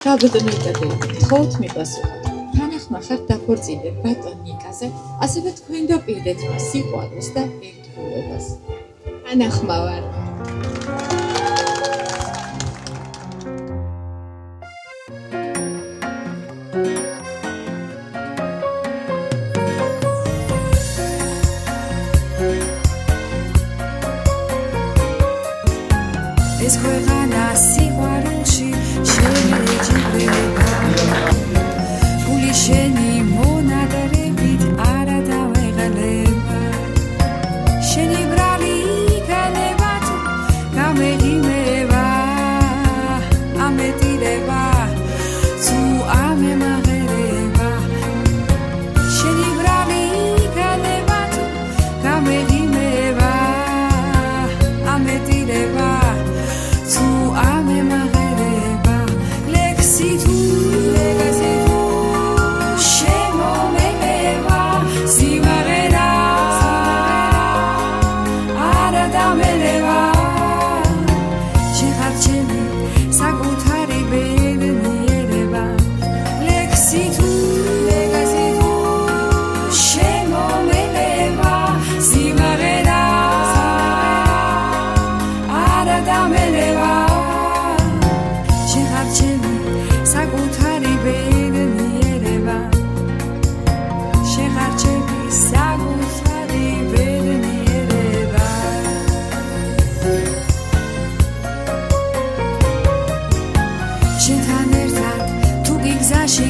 Გაბედნოიტადები, ხოთ მიპასუხა. თანახმა ხართ დაქორწინდეთ ბატონ ნიკაზე, ასევე თქვენ დაპირდეთ მას სიყვარულს და ერთგულებას. თანახმა ვარ. ეს ქვეყანა სიყვარულში შეეჯიბრება გული შენი მონადირებით არა დავეღალება შენი ბრალი იქნება თუ გამეღიმება ამეტირება თუ ამემაღერება შენი ბრალი იქნება თუ გამეღიმება ამეტირება Tu ame maghereba lexi tu shemo meleva sivarera ara dameleva chegachemi sakutari bedniereba lexi tu shemo meleva sivarera ara dameleva საკუთარი ბედნიერება შეხარჩები საკუთარი ბედნიერება შენთან ერთად თუ გიგზაში